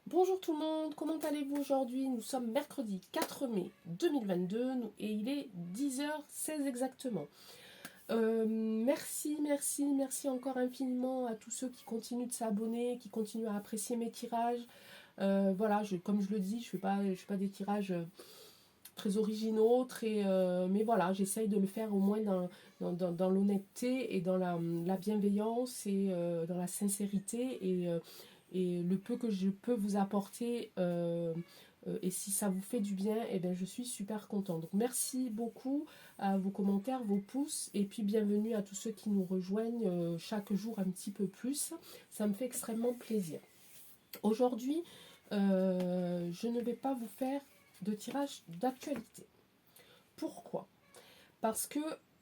Bonjour tout le monde, comment allez-vous aujourd'hui? Nous sommes mercredi 4 mai 2022 et il est 10h16 exactement. Merci encore infiniment à tous ceux qui continuent de s'abonner, qui continuent à apprécier mes tirages. Voilà, comme je le dis, je fais pas des tirages très originaux, mais voilà, j'essaye de le faire au moins dans l'honnêteté et dans la bienveillance et dans la sincérité et le peu que je peux vous apporter et si ça vous fait du bien, eh bien, je suis super contente. Donc merci beaucoup à vos commentaires, vos pouces et puis bienvenue à tous ceux qui nous rejoignent chaque jour un petit peu plus. Ça me fait extrêmement plaisir. Aujourd'hui, je ne vais pas vous faire de tirage d'actualité. Pourquoi? Parce que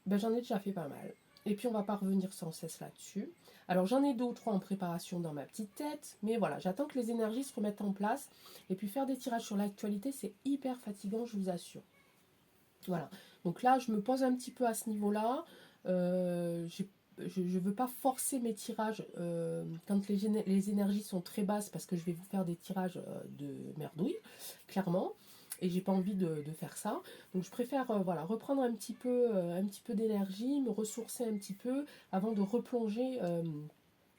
j'en ai déjà fait pas mal. Et puis on va pas revenir sans cesse là-dessus. Alors j'en ai deux ou trois en préparation dans ma petite tête, mais voilà, j'attends que les énergies se remettent en place. Et puis faire des tirages sur l'actualité, c'est hyper fatigant, je vous assure. Voilà. Donc là, je me pose un petit peu à ce niveau-là. Je ne veux pas forcer mes tirages quand les énergies sont très basses parce que je vais vous faire des tirages de merdouille, clairement. Et j'ai pas envie de faire ça. Donc je préfère voilà, reprendre un petit peu d'énergie, me ressourcer un petit peu avant de replonger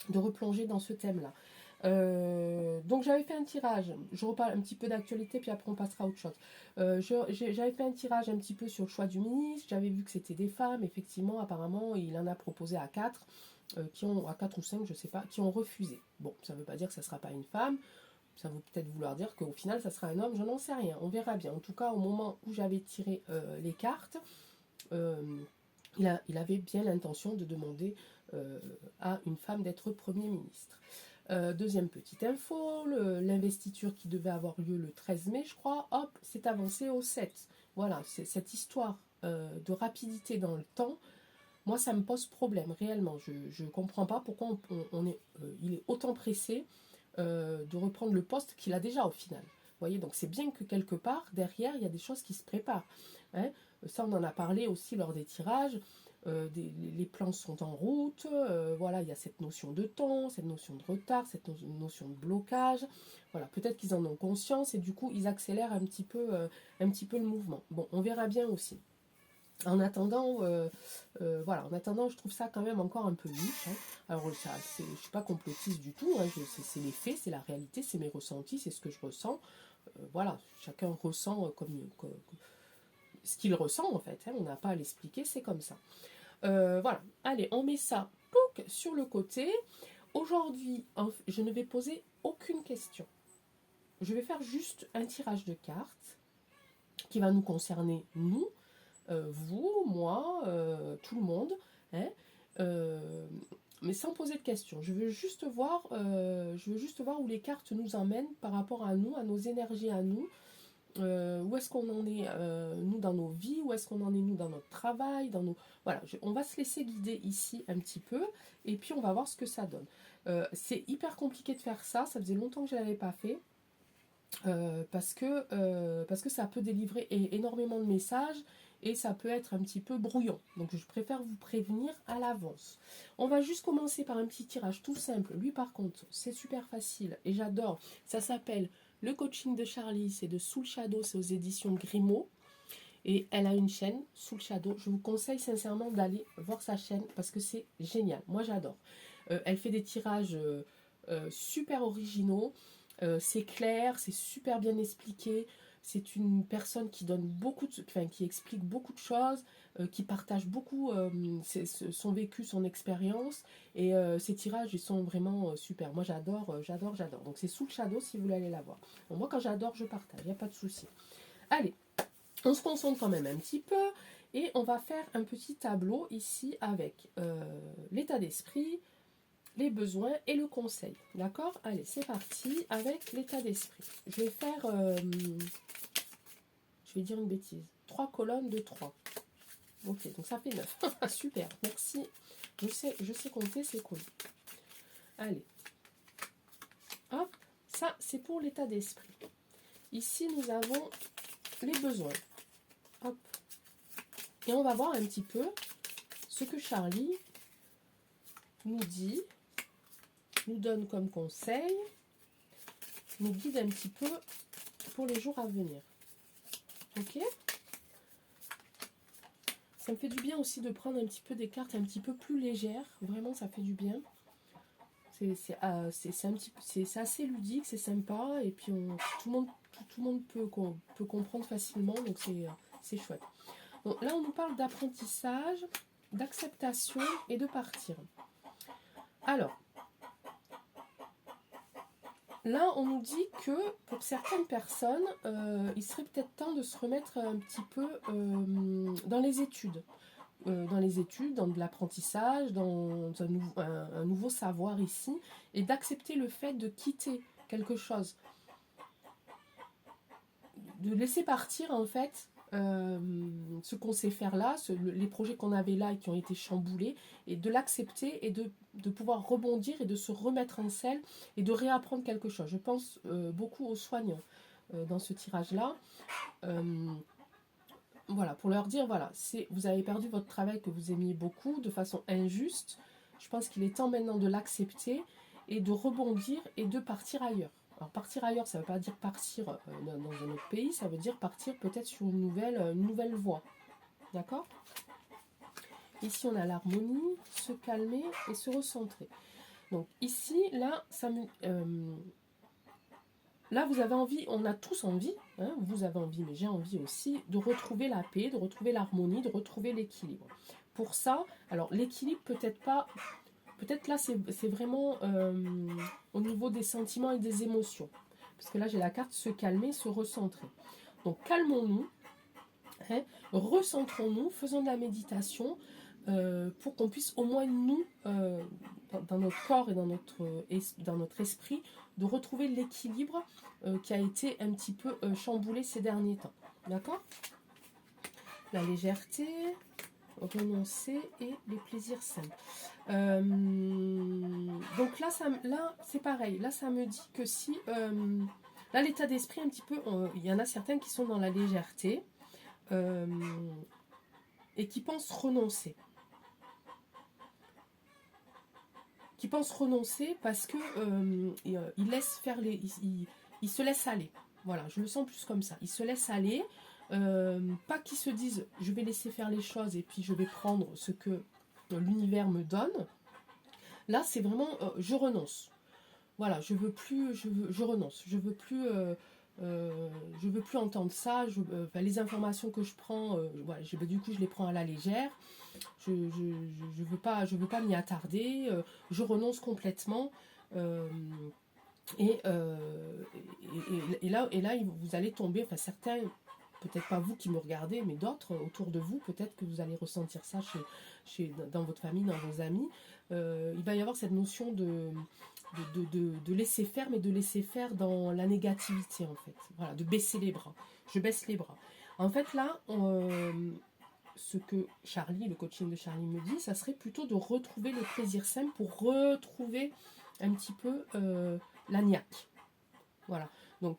dans ce thème-là. Donc j'avais fait un tirage, je reparle un petit peu d'actualité puis après on passera à autre chose. J'avais fait un tirage un petit peu sur le choix du ministre, j'avais vu que c'était des femmes, effectivement apparemment il en a proposé à 4, à 4 ou 5 je sais pas, qui ont refusé. Bon, ça ne veut pas dire que ça ne sera pas une femme, ça veut peut-être vouloir dire qu'au final ça sera un homme, je n'en sais rien, on verra bien. En tout cas au moment où j'avais tiré les cartes, euh, il avait bien l'intention de demander à une femme d'être Premier ministre. Deuxième petite info, l'investiture qui devait avoir lieu le 13 mai, je crois, hop, c'est avancé au 7. Voilà, c'est cette histoire de rapidité dans le temps, moi ça me pose problème réellement. Je ne comprends pas pourquoi il est autant pressé de reprendre le poste qu'il a déjà au final. Vous voyez, donc c'est bien que quelque part, derrière, il y a des choses qui se préparent. Hein. Ça, on en a parlé aussi lors des tirages. Les plans sont en route, voilà, il y a cette notion de temps, cette notion de retard, cette notion de blocage. Voilà, peut-être qu'ils en ont conscience et du coup, ils accélèrent un petit peu le mouvement. Bon, on verra bien aussi. En attendant, voilà, en attendant, je trouve ça quand même encore un peu niche. Hein. Alors, je ne suis pas complotiste du tout, hein, c'est les faits, c'est la réalité, c'est mes ressentis, c'est ce que je ressens. Voilà, chacun ressent comme ce qu'il ressent en fait, hein, on n'a pas à l'expliquer, c'est comme ça. Voilà, allez, on met ça pouc, sur le côté. Aujourd'hui, je ne vais poser aucune question. Je vais faire juste un tirage de cartes qui va nous concerner, nous, vous, moi, tout le monde, hein, euh, mais sans poser de questions. Je veux juste voir où les cartes nous emmènent par rapport à nous, à nos énergies à nous. Où est-ce qu'on en est nous dans nos vies, où est-ce qu'on en est nous dans notre travail, voilà, on va se laisser guider ici un petit peu et puis on va voir ce que ça donne. C'est hyper compliqué de faire ça, ça faisait longtemps que je ne l'avais pas fait. Parce que ça peut délivrer énormément de messages et ça peut être un petit peu brouillon. Donc je préfère vous prévenir à l'avance. On va juste commencer par un petit tirage tout simple. Lui par contre, c'est super facile et j'adore. Ça s'appelle Le coaching de Charlie, c'est de Soul Shadow, c'est aux éditions Grimaud. Et elle a une chaîne, Soul Shadow. Je vous conseille sincèrement d'aller voir sa chaîne parce que c'est génial. Moi j'adore. Elle fait des tirages super originaux. C'est clair, c'est super bien expliqué. C'est une personne qui donne qui explique beaucoup de choses, qui partage beaucoup son vécu, son expérience. Et ses tirages, ils sont vraiment super. Moi, j'adore. Donc, c'est Sous le Shadow si vous voulez aller la voir. Bon, moi, quand j'adore, je partage. Il n'y a pas de souci. Allez, on se concentre quand même un petit peu. Et on va faire un petit tableau ici avec l'état d'esprit, les besoins et le conseil. D'accord? Allez, c'est parti avec l'état d'esprit. Je vais faire, je vais dire une bêtise, 3 colonnes de 3. Ok, donc ça fait 9. Super, merci. Je sais compter, c'est cool. Allez. Hop, ça c'est pour l'état d'esprit. Ici, nous avons les besoins. Hop. Et on va voir un petit peu ce que Charlie nous dit, nous donne comme conseil mes guides un petit peu pour les jours à venir. Ok? Ça me fait du bien aussi de prendre un petit peu des cartes un petit peu plus légères. Vraiment, ça fait du bien. C'est assez ludique, c'est sympa. Et puis, tout le monde peut comprendre facilement. Donc, c'est chouette. Donc, là, on nous parle d'apprentissage, d'acceptation et de partir. Alors, là, on nous dit que pour certaines personnes, il serait peut-être temps de se remettre un petit peu dans les études. Dans de l'apprentissage, dans un nouveau savoir ici, et d'accepter le fait de quitter quelque chose. De laisser partir, en fait, ce qu'on sait faire là, les projets qu'on avait là et qui ont été chamboulés, et de l'accepter et de pouvoir rebondir et de se remettre en selle et de réapprendre quelque chose. Je pense beaucoup aux soignants dans ce tirage-là. Voilà, pour leur dire, voilà, vous avez perdu votre travail que vous aimiez beaucoup de façon injuste. Je pense qu'il est temps maintenant de l'accepter et de rebondir et de partir ailleurs. Alors partir ailleurs, ça ne veut pas dire partir dans un autre pays, ça veut dire partir peut-être sur une nouvelle voie. D'accord? Ici, on a l'harmonie, se calmer et se recentrer. Donc ici, là, là, vous avez envie, on a tous envie, hein, vous avez envie, mais j'ai envie aussi, de retrouver la paix, de retrouver l'harmonie, de retrouver l'équilibre. Pour ça, alors l'équilibre peut-être là c'est vraiment au niveau des sentiments et des émotions. Parce que là j'ai la carte se calmer, se recentrer. Donc calmons-nous, hein, recentrons-nous, faisons de la méditation pour qu'on puisse au moins nous, dans notre corps et dans notre esprit, de retrouver l'équilibre qui a été un petit peu chamboulé ces derniers temps. D'accord? La légèreté, renoncer et les plaisirs simples. Donc là c'est pareil. Là, ça me dit que si... là, l'état d'esprit, un petit peu... il y en a certains qui sont dans la légèreté et qui pensent renoncer. Qui pensent renoncer parce que ils laissent faire ils se laissent aller. Voilà, je le sens plus comme ça. Ils se laissent aller. Pas qu'ils se disent je vais laisser faire les choses et puis je vais prendre ce que l'univers me donne. Là, c'est vraiment je renonce. Voilà, je renonce. Je veux plus entendre ça. Les informations que je prends, voilà, du coup, je les prends à la légère. Je veux pas m'y attarder. Je renonce complètement. Et là, vous allez tomber. Enfin, certains, peut-être pas vous qui me regardez, mais d'autres autour de vous, peut-être que vous allez ressentir ça dans votre famille, dans vos amis. Il va y avoir cette notion de laisser faire, mais de laisser faire dans la négativité, en fait. Voilà, de baisser les bras. Je baisse les bras. En fait, là, ce que le coaching de Charlie me dit, ça serait plutôt de retrouver le plaisir simple pour retrouver un petit peu la niaque. Voilà. Donc,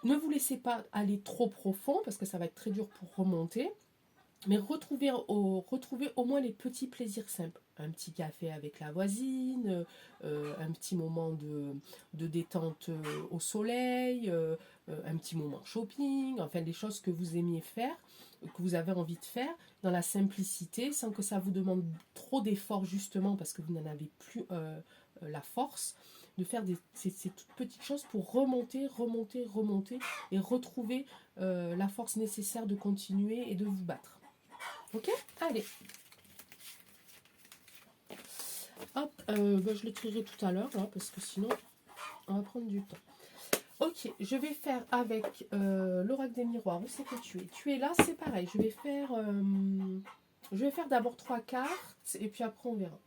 ne vous laissez pas aller trop profond, parce que ça va être très dur pour remonter. Mais retrouver au moins les petits plaisirs simples. Un petit café avec la voisine, un petit moment de détente au soleil, un petit moment shopping, enfin des choses que vous aimiez faire, que vous avez envie de faire, dans la simplicité, sans que ça vous demande trop d'efforts justement, parce que vous n'en avez plus la force, de faire ces toutes petites choses pour remonter et retrouver la force nécessaire de continuer et de vous battre. Ok, allez. Hop, je l'écrirai tout à l'heure, hein, parce que sinon, on va prendre du temps. Ok, je vais faire avec l'oracle des miroirs. Où c'est que tu es? Tu es là, c'est pareil. Je vais faire d'abord 3 cartes, et puis après on verra.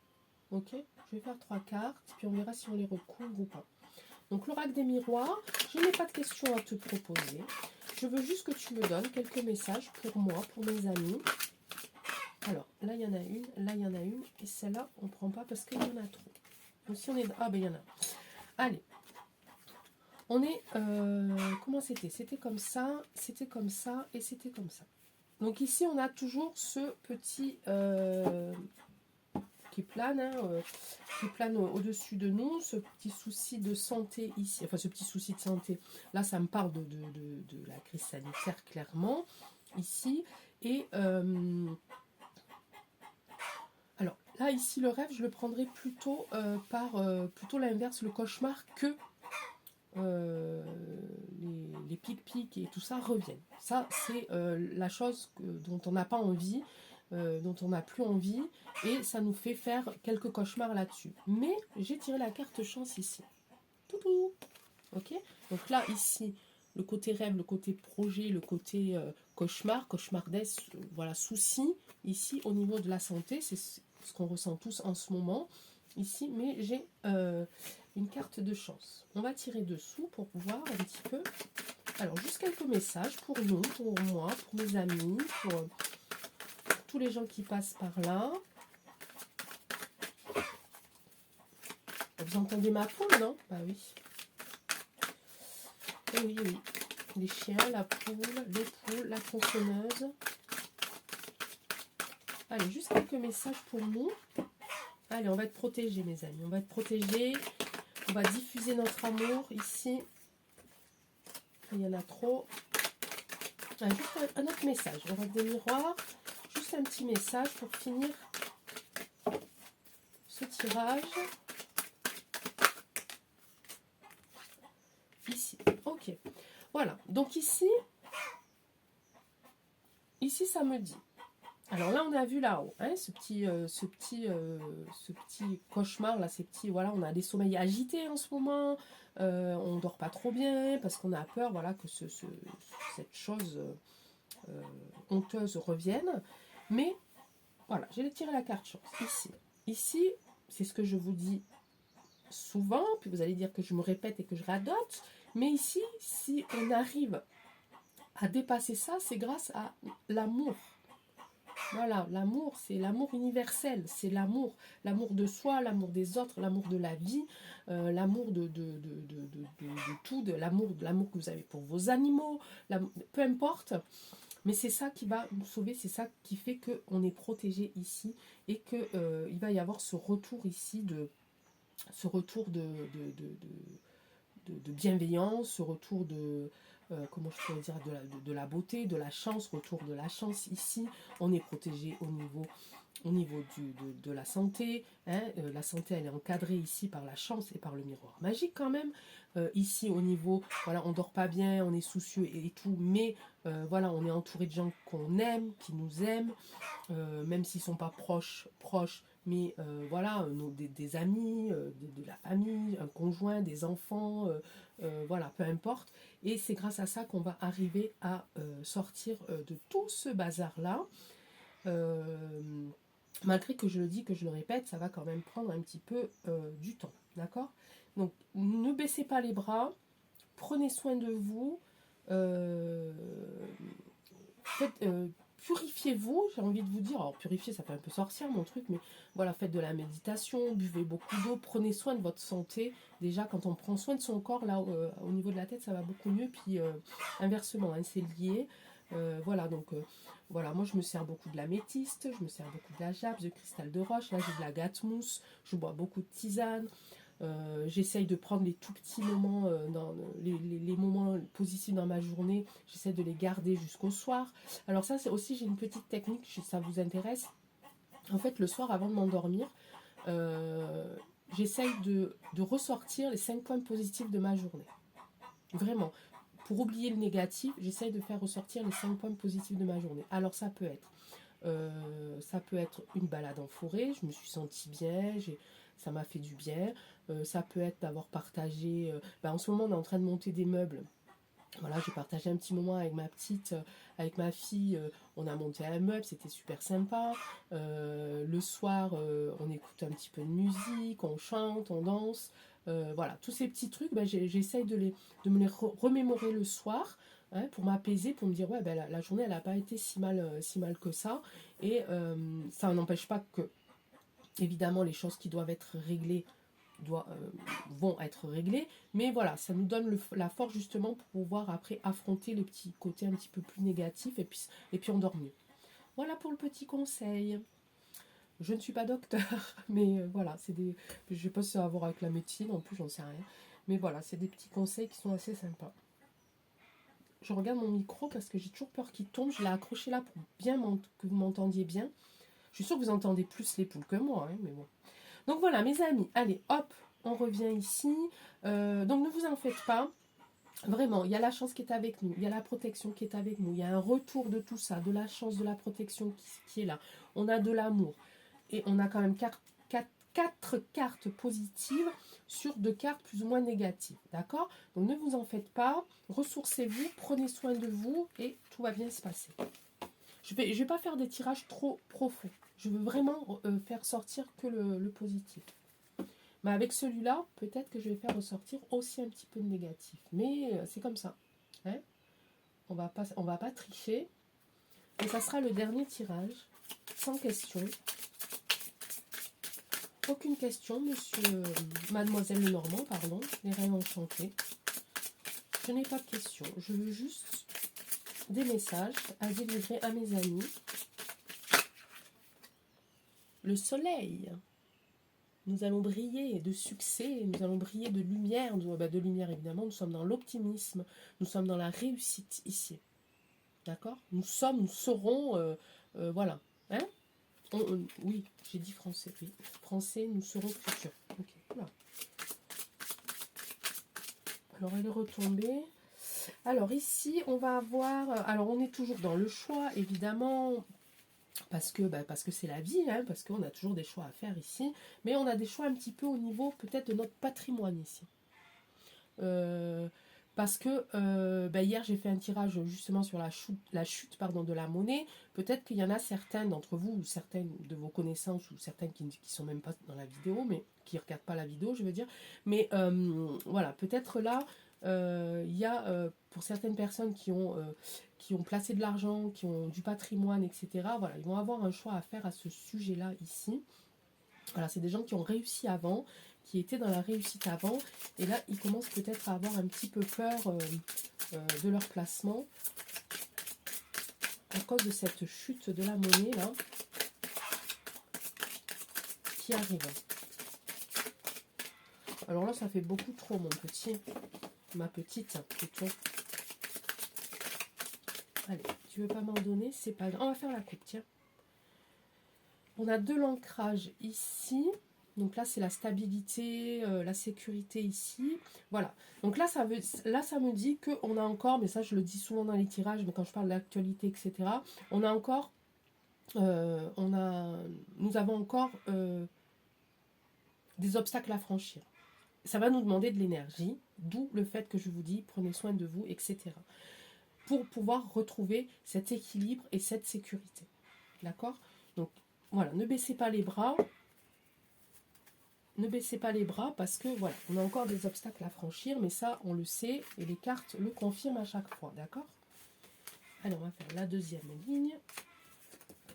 Ok, je vais faire 3 cartes, puis on verra si on les recouvre ou pas. Donc l'oracle des miroirs, je n'ai pas de questions à te proposer. Je veux juste que tu me donnes quelques messages pour moi, pour mes amis. Alors, là, il y en a une, et celle-là, on ne prend pas parce qu'il y en a trop. Donc, si on est... Ah, ben, il y en a. Allez. On est... comment c'était? C'était comme ça, et c'était comme ça. Donc, ici, on a toujours ce petit qui plane, hein, qui plane au-dessus de nous, ce petit souci de santé ici, enfin ce petit souci de santé, là ça me parle de la crise sanitaire clairement, ici, et alors là ici le rêve je le prendrais plutôt par plutôt l'inverse, le cauchemar, que les pics-pics et tout ça reviennent. Ça, c'est la chose dont on n'a pas envie, dont on n'a plus envie, et ça nous fait faire quelques cauchemars là-dessus. Mais j'ai tiré la carte chance ici. Toutou. Ok. Donc là, ici, le côté rêve, le côté projet, le côté cauchemar, cauchemardesse, voilà, souci, ici, au niveau de la santé, c'est ce qu'on ressent tous en ce moment, ici, mais j'ai une carte de chance. On va tirer dessous pour voir un petit peu. Alors, juste quelques messages pour nous, pour moi, pour mes amis, pour tous les gens qui passent par là. Vous entendez ma poule, non? Bah oui. Et oui, oui. Les chiens, la poule, les poules, la tronçonneuse. Allez, juste quelques messages pour nous. Allez, on va être protégés, mes amis. On va être protégés. On va diffuser notre amour ici. Il y en a trop. Ah, juste un autre message. On va des miroirs. Juste un petit message pour finir ce tirage. Ici. Ok. Voilà. Donc ici ça me dit. Alors là, on a vu là-haut, hein, ce petit cauchemar là, ces petits, voilà, on a des sommeils agités en ce moment, on dort pas trop bien parce qu'on a peur, voilà, que cette chose honteuse revienne. Mais voilà, j'ai tiré la carte chance ici. Ici, c'est ce que je vous dis souvent, puis vous allez dire que je me répète et que je radote, mais ici, si on arrive à dépasser ça, c'est grâce à l'amour. Voilà, l'amour, c'est l'amour universel, c'est l'amour de soi, l'amour des autres, l'amour de la vie, l'amour de tout, de l'amour que vous avez pour vos animaux, peu importe, mais c'est ça qui va nous sauver, c'est ça qui fait qu'on est protégé ici et qu'il va y avoir ce retour ici de bienveillance, ce retour de, comment je pourrais dire, de la beauté, de la chance, retour de la chance ici. On est protégé au niveau de la santé. Hein, la santé, elle est encadrée ici par la chance et par le miroir magique quand même. Ici, au niveau, voilà, on dort pas bien, on est soucieux et tout, mais voilà, on est entouré de gens qu'on aime, qui nous aiment, même s'ils sont pas proches, mais voilà, des amis, de la famille, un conjoint, des enfants, voilà, peu importe. Et c'est grâce à ça qu'on va arriver à sortir de tout ce bazar-là. Malgré que je le dis, que je le répète, ça va quand même prendre un petit peu du temps, d'accord? Donc, ne baissez pas les bras, prenez soin de vous, purifiez-vous, j'ai envie de vous dire. Alors, purifier, ça fait un peu sorcière, mon truc, mais voilà, faites de la méditation, buvez beaucoup d'eau, prenez soin de votre santé. Déjà, quand on prend soin de son corps, là, au niveau de la tête, ça va beaucoup mieux, puis inversement, hein, c'est lié. Voilà, donc voilà, moi je me sers beaucoup de l'améthyste, je me sers beaucoup de la jappe, de cristal de roche, là j'ai de la gâte-mousse, je bois beaucoup de tisane, j'essaye de prendre les tout petits moments, dans les moments positifs dans ma journée, j'essaie de les garder jusqu'au soir. Alors ça c'est aussi, j'ai une petite technique, si ça vous intéresse. En fait le soir avant de m'endormir, j'essaye de ressortir les 5 points positifs de ma journée. Vraiment. Pour oublier le négatif, j'essaye de faire ressortir les 5 points positifs de ma journée. Alors ça peut être une balade en forêt, je me suis sentie bien, ça m'a fait du bien. Ça peut être d'avoir partagé, en ce moment on est en train de monter des meubles. Voilà, j'ai partagé un petit moment avec ma petite, avec ma fille, on a monté un meuble, c'était super sympa. Le soir, on écoute un petit peu de musique, on chante, on danse. Voilà, tous ces petits trucs, j'essaye de me les remémorer le soir, hein, pour m'apaiser, pour me dire, ouais, la journée, elle n'a pas été si mal que ça. Et ça n'empêche pas que, évidemment, les choses qui doivent être réglées vont être réglées, mais voilà, ça nous donne la force justement pour pouvoir après affronter les petits côtés un petit peu plus négatifs et puis on dort mieux. Voilà pour le petit conseil. Je ne suis pas docteur, mais voilà, c'est des... Je ne sais pas si ça a à voir avec la médecine, en plus j'en sais rien. Mais voilà, c'est des petits conseils qui sont assez sympas. Je regarde mon micro parce que j'ai toujours peur qu'il tombe. Je l'ai accroché là pour bien que vous m'entendiez bien. Je suis sûre que vous entendez plus les poules que moi, hein, mais bon. Donc voilà, mes amis, allez, hop, on revient ici. Donc ne vous en faites pas. Vraiment, il y a la chance qui est avec nous, il y a la protection qui est avec nous, il y a un retour de tout ça, de la chance, de la protection qui est là. On a de l'amour. Et on a quand même quatre cartes positives sur 2 cartes plus ou moins négatives. D'accord? Donc ne vous en faites pas, ressourcez-vous, prenez soin de vous et tout va bien se passer. Je vais pas faire des tirages trop profonds. Je veux vraiment faire sortir que le positif. Mais avec celui-là, peut-être que je vais faire ressortir aussi un petit peu de négatif. Mais c'est comme ça. Hein, on va pas tricher. Et ça sera le dernier tirage, sans question. Aucune question, monsieur, mademoiselle Lenormand, pardon, les rêves enchantés. Je n'ai pas de questions. Je veux juste des messages à délivrer à mes amis. Le soleil. Nous allons briller de succès, nous allons briller de lumière. De lumière, évidemment, nous sommes dans l'optimisme, nous sommes dans la réussite ici. D'accord? Nous serons, voilà. Hein? Oui, j'ai dit français, oui. Français, nous serons futurs. Ok, voilà. Alors, elle est retombée. Alors, ici, on va avoir... Alors, on est toujours dans le choix, évidemment, parce que c'est la vie, hein, parce qu'on a toujours des choix à faire ici. Mais on a des choix un petit peu au niveau, peut-être, de notre patrimoine ici. Parce que hier j'ai fait un tirage justement sur la chute de la monnaie. Peut-être qu'il y en a certains d'entre vous, ou certaines de vos connaissances, ou certaines qui ne sont même pas dans la vidéo, mais qui ne regardent pas la vidéo, je veux dire. Mais voilà, peut-être là, il y a pour certaines personnes qui ont placé de l'argent, qui ont du patrimoine, etc. Voilà, ils vont avoir un choix à faire à ce sujet-là ici. Voilà, c'est des gens qui ont réussi avant, qui étaient dans la réussite avant, et là, ils commencent peut-être à avoir un petit peu peur de leur placement à cause de cette chute de la monnaie, là, qui arrive. Alors là, ça fait beaucoup trop, mon petit, ma petite, plutôt. Allez, tu veux pas m'en donner, c'est pas grave. On va faire la coupe, tiens. On a de l'ancrage ici. Donc là, c'est la stabilité, la sécurité ici. Voilà. Donc là, ça me dit qu'on a encore, mais ça, je le dis souvent dans les tirages, mais quand je parle d'actualité, etc., on a encore, nous avons encore des obstacles à franchir. Ça va nous demander de l'énergie, d'où le fait que je vous dis, prenez soin de vous, etc., pour pouvoir retrouver cet équilibre et cette sécurité. D'accord? Donc, voilà, ne baissez pas les bras. Ne baissez pas les bras parce que voilà, on a encore des obstacles à franchir, mais ça, on le sait et les cartes le confirment à chaque fois, d'accord? Alors, on va faire la deuxième ligne.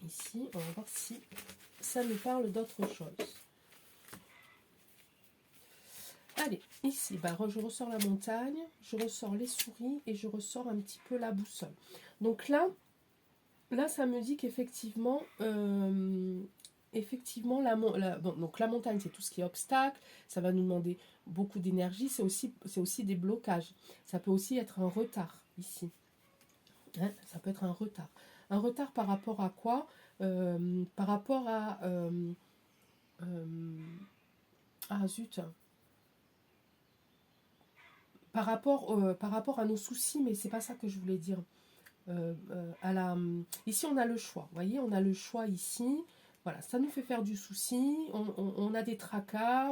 Ici, on va voir si ça nous parle d'autre chose. Allez, ici, je ressors la montagne, je ressors les souris et je ressors un petit peu la boussole. Donc là ça me dit qu'effectivement... effectivement, donc la montagne, c'est tout ce qui est obstacle, ça va nous demander beaucoup d'énergie, c'est aussi des blocages. Ça peut aussi être un retard ici. Hein, ça peut être un retard. Un retard par rapport à quoi? Par rapport à... ah zut. Par rapport à nos soucis, mais c'est pas ça que je voulais dire. Ici, on a le choix. Vous voyez, on a le choix ici. Voilà, ça nous fait faire du souci, on a des tracas,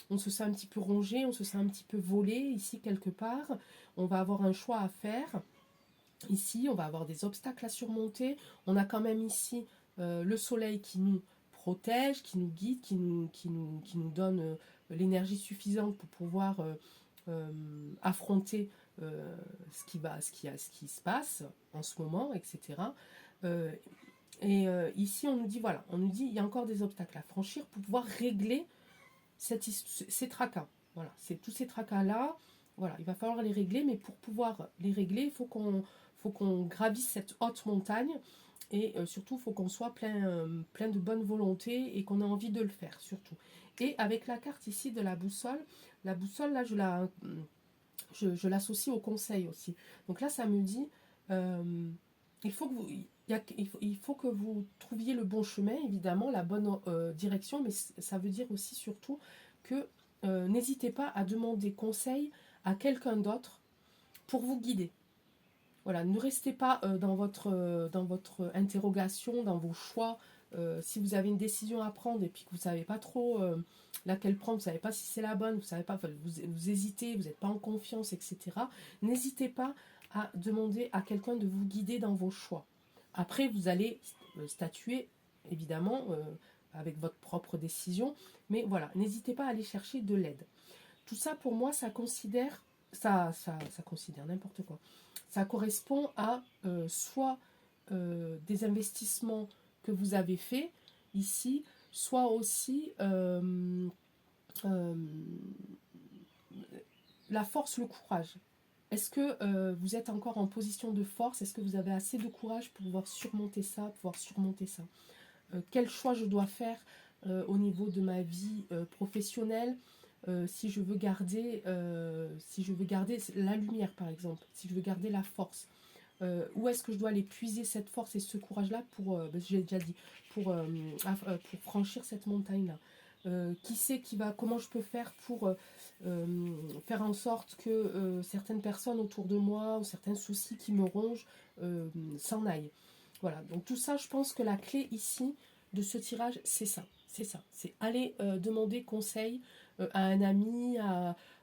on se sent un petit peu rongé, on se sent un petit peu volé ici quelque part. On va avoir un choix à faire. Ici, on va avoir des obstacles à surmonter. On a quand même ici le soleil qui nous protège, qui nous guide, qui nous donne l'énergie suffisante pour pouvoir affronter ce qui se passe en ce moment, etc. Ici, on nous dit, voilà, il y a encore des obstacles à franchir pour pouvoir régler ces tracas. Voilà, c'est tous ces tracas-là, voilà, il va falloir les régler, mais pour pouvoir les régler, il faut qu'on gravisse cette haute montagne. Et surtout, il faut qu'on soit plein de bonne volonté et qu'on ait envie de le faire, surtout. Et avec la carte ici de la boussole, là, je l'associe au conseil aussi. Donc là, ça me dit, il faut que vous, il faut que vous trouviez le bon chemin, évidemment, la bonne direction, mais ça veut dire aussi surtout que n'hésitez pas à demander conseil à quelqu'un d'autre pour vous guider. Voilà, ne restez pas dans votre interrogation, dans vos choix. Si vous avez une décision à prendre et puis que vous ne savez pas trop laquelle prendre, vous ne savez pas si c'est la bonne, vous savez pas, enfin, vous hésitez, vous n'êtes pas en confiance, etc. N'hésitez pas à demander à quelqu'un de vous guider dans vos choix. Après, vous allez statuer, évidemment, avec votre propre décision. Mais voilà, n'hésitez pas à aller chercher de l'aide. Tout ça, pour moi, ça considère n'importe quoi. Ça correspond à soit des investissements que vous avez faits ici, soit aussi euh, la force, le courage. Est-ce que vous êtes encore en position de force? Est-ce que vous avez assez de courage pour pouvoir surmonter ça, quel choix je dois faire au niveau de ma vie professionnelle, si je veux garder la lumière par exemple, si je veux garder la force, où est-ce que je dois aller puiser cette force et ce courage-là pour, j'ai déjà dit, pour franchir cette montagne-là. Qui sait qui va, comment je peux faire pour faire en sorte que certaines personnes autour de moi ou certains soucis qui me rongent s'en aillent. Voilà, donc tout ça, je pense que la clé ici de ce tirage, c'est ça. C'est aller demander conseil à un ami,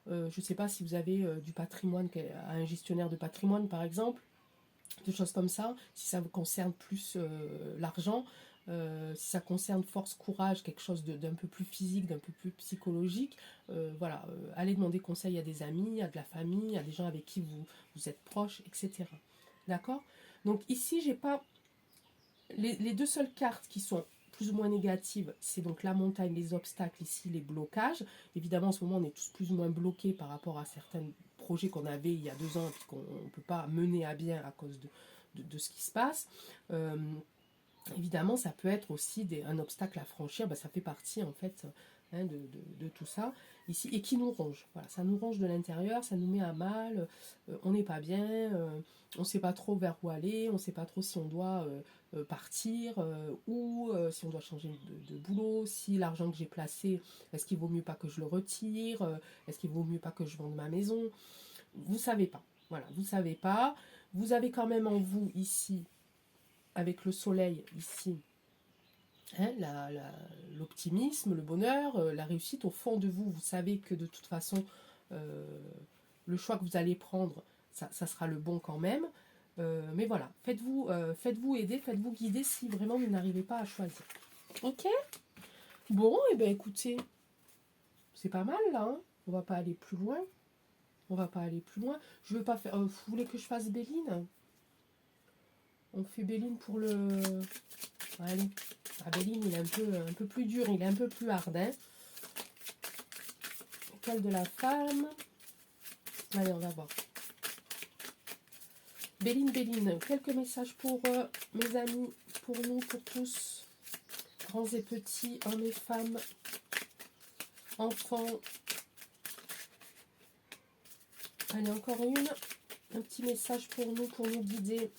je ne sais pas si vous avez du patrimoine, à un gestionnaire de patrimoine par exemple, des choses comme ça, si ça vous concerne plus l'argent, si ça concerne force, courage, quelque chose d'un peu plus physique, d'un peu plus psychologique, voilà, allez demander conseil à des amis, à de la famille, à des gens avec qui vous êtes proches, etc. D'accord? Donc ici, j'ai pas les deux seules cartes qui sont plus ou moins négatives, c'est donc la montagne, les obstacles ici, les blocages. Évidemment, en ce moment, on est tous plus ou moins bloqués par rapport à certains projets qu'on avait il y a 2 ans et qu'on ne peut pas mener à bien à cause de ce qui se passe. Euh, Évidemment, ça peut être aussi un obstacle à franchir, ça fait partie en fait de tout ça ici, et qui nous ronge. Voilà, ça nous ronge de l'intérieur, ça nous met à mal, on n'est pas bien, on ne sait pas trop vers où aller, on ne sait pas trop si on doit partir ou si on doit changer de boulot, si l'argent que j'ai placé, est-ce qu'il vaut mieux pas que je le retire, est-ce qu'il vaut mieux pas que je vende ma maison. Vous ne savez pas. Voilà, vous ne savez pas. Vous avez quand même en vous ici, avec le soleil ici, hein, l'optimisme, le bonheur, la réussite au fond de vous. Vous savez que de toute façon, euh, le choix que vous allez prendre, ça sera le bon quand même. Mais voilà, faites-vous aider, faites-vous guider si vraiment vous n'arrivez pas à choisir. Ok? Bon, et bien écoutez, c'est pas mal là. Hein, on va pas aller plus loin. On va pas aller plus loin. Je veux pas faire. Vous voulez que je fasse Béline? On fait Béline pour le. Allez. Ah, Béline, il est un peu plus dur, il est un peu plus hard. Hein. Quel de la femme? Allez, on va voir. Béline, quelques messages pour mes amis, pour nous, pour tous, grands et petits, hommes et femmes, enfants. Allez, encore un petit message pour nous guider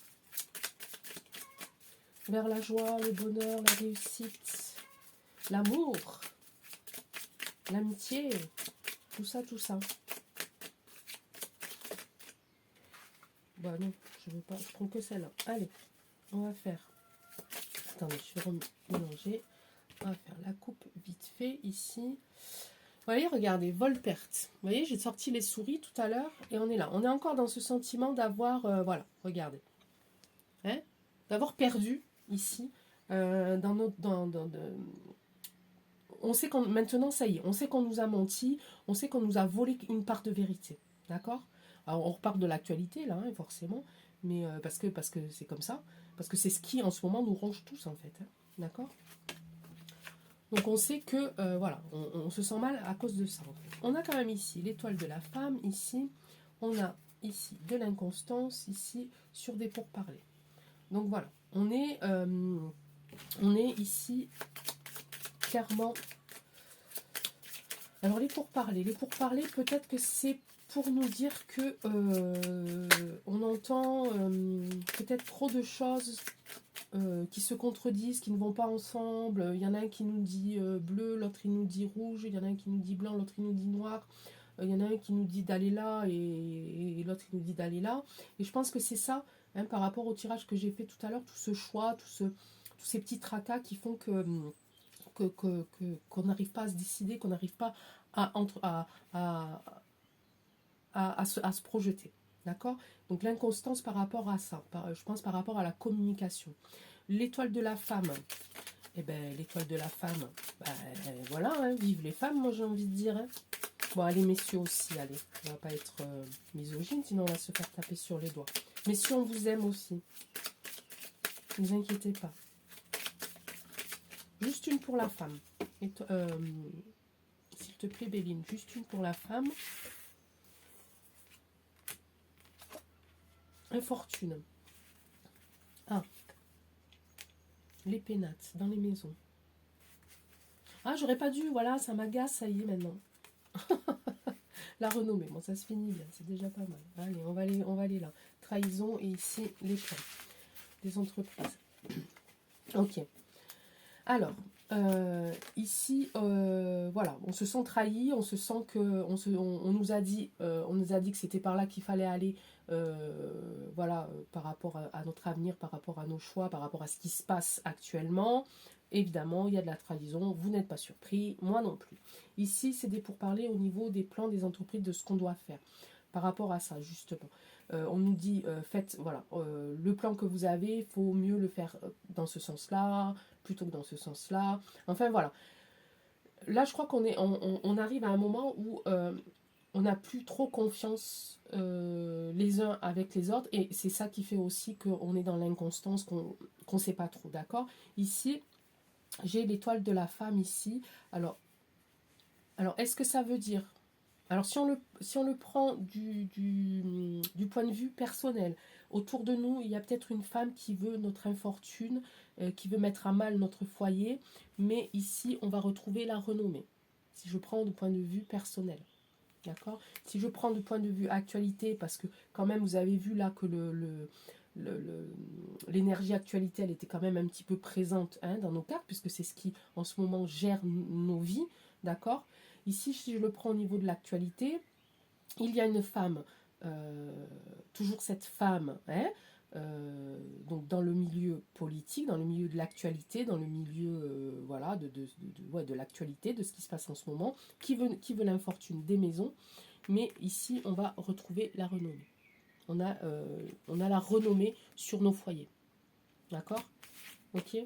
vers la joie, le bonheur, la réussite, l'amour, l'amitié, tout ça, tout ça. Bah non, je veux pas, je prends que celle-là. Allez, on va faire. Attendez, je vais remélanger. On va faire la coupe vite fait ici. Vous voyez, regardez, vol-perte. Vous voyez, j'ai sorti les souris tout à l'heure et on est là. On est encore dans ce sentiment d'avoir, voilà, regardez. Hein, d'avoir perdu ici. On sait qu'on maintenant, ça y est, on sait qu'on nous a menti, on sait qu'on nous a volé une part de vérité. D'accord? Alors, on repart de l'actualité, là, hein, forcément, mais parce que c'est comme ça. Parce que c'est ce qui, en ce moment, nous ronge tous, en fait. Hein, d'accord? Donc on sait que, voilà, on se sent mal à cause de ça. En fait. On a quand même ici l'étoile de la femme, ici, on a ici de l'inconstance, ici, sur des pourparlers. Donc voilà, on est ici clairement. Alors les pourparlers peut-être que c'est pour nous dire que on entend peut-être trop de choses qui se contredisent, qui ne vont pas ensemble. Il y en a un qui nous dit bleu, l'autre il nous dit rouge, il y en a un qui nous dit blanc, l'autre il nous dit noir. Il y en a un qui nous dit d'aller là et l'autre il nous dit d'aller là. Et je pense que c'est ça, hein, par rapport au tirage que j'ai fait tout à l'heure, tout ce choix, tous ces petits tracas qui font qu'on n'arrive pas à se décider, qu'on n'arrive pas à se projeter. D'accord? Donc l'inconstance par rapport à ça, je pense par rapport à la communication. L'étoile de la femme, eh ben l'étoile de la femme, voilà, hein, vive les femmes, moi j'ai envie de dire. Hein. Bon, allez, messieurs aussi, allez, on va pas être misogyne, sinon on va se faire taper sur les doigts. Messieurs, on vous aime aussi. Ne vous inquiétez pas. Juste une pour la femme. S'il te plaît, Béline, juste une pour la femme. Infortune. Ah. Les pénates dans les maisons. Ah, j'aurais pas dû, voilà, ça m'agace, ça y est maintenant. La renommée, bon, ça se finit bien, c'est déjà pas mal. Allez, on va aller là. Trahison et ici, les plans des entreprises. Ok. Alors, ici, voilà, on se sent trahi, on se sent que, on nous a dit que c'était par là qu'il fallait aller, voilà, par rapport à notre avenir, par rapport à nos choix, par rapport à ce qui se passe actuellement. Évidemment, il y a de la trahison, vous n'êtes pas surpris, moi non plus. Ici, c'est des pourparlers au niveau des plans des entreprises, de ce qu'on doit faire. Par rapport à ça, justement. On nous dit, faites, voilà, le plan que vous avez, il faut mieux le faire dans ce sens-là, plutôt que dans ce sens-là. Enfin, voilà. Là, je crois on arrive à un moment où on n'a plus trop confiance les uns avec les autres. Et c'est ça qui fait aussi qu'on est dans l'inconstance, qu'on ne sait pas trop, d'accord? Ici, j'ai l'étoile de la femme ici. Alors est-ce que ça veut dire... Alors, si on le prend du point de vue personnel, autour de nous, il y a peut-être une femme qui veut notre infortune, qui veut mettre à mal notre foyer, mais ici, on va retrouver la renommée. Si je prends du point de vue personnel, d'accord? Si je prends du point de vue actualité, parce que quand même, vous avez vu là que l'énergie actualité, elle était quand même un petit peu présente, hein, dans nos cartes, puisque c'est ce qui, en ce moment, gère nos vies, d'accord? Ici, si je le prends au niveau de l'actualité, il y a une femme, toujours cette femme, hein, donc dans le milieu politique, dans le milieu de l'actualité, dans le milieu voilà, de l'actualité, de ce qui se passe en ce moment, qui veut l'infortune des maisons, mais ici on va retrouver la renommée. On a la renommée sur nos foyers. D'accord? Ok?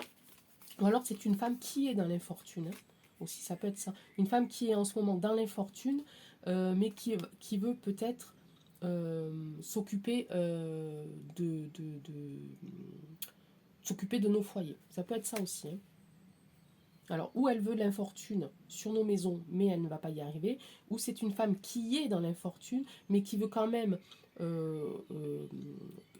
Ou alors c'est une femme qui est dans l'infortune, hein. Aussi, ça peut être ça. Une femme qui est en ce moment dans l'infortune, mais qui veut peut-être s'occuper s'occuper de nos foyers. Ça peut être ça aussi, hein. Alors, ou elle veut l'infortune sur nos maisons, mais elle ne va pas y arriver, ou c'est une femme qui est dans l'infortune, mais qui veut quand même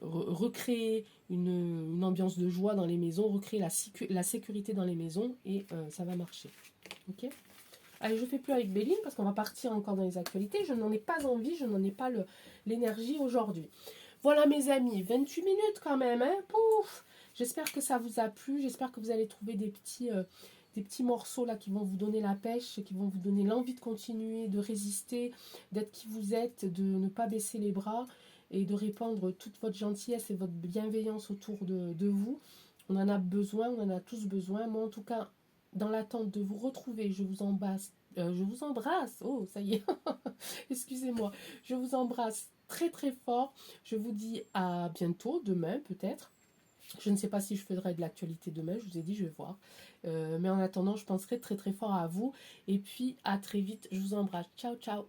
recréer une ambiance de joie dans les maisons, recréer la sécurité dans les maisons, et ça va marcher. Ok? Allez, je ne fais plus avec Béline parce qu'on va partir encore dans les actualités. Je n'en ai pas envie, je n'en ai pas l'énergie aujourd'hui. Voilà mes amis, 28 minutes quand même, hein? Pouf! J'espère que ça vous a plu, j'espère que vous allez trouver des petits morceaux là qui vont vous donner la pêche, qui vont vous donner l'envie de continuer, de résister, d'être qui vous êtes, de ne pas baisser les bras et de répandre toute votre gentillesse et votre bienveillance autour de vous. On en a besoin, on en a tous besoin. Moi en tout cas, dans l'attente de vous retrouver, je vous embrasse, oh ça y est, excusez-moi, je vous embrasse très très fort, je vous dis à bientôt, demain peut-être, je ne sais pas si je ferai de l'actualité demain, je vous ai dit, je vais voir, mais en attendant, je penserai très très fort à vous, et puis à très vite, je vous embrasse, ciao ciao.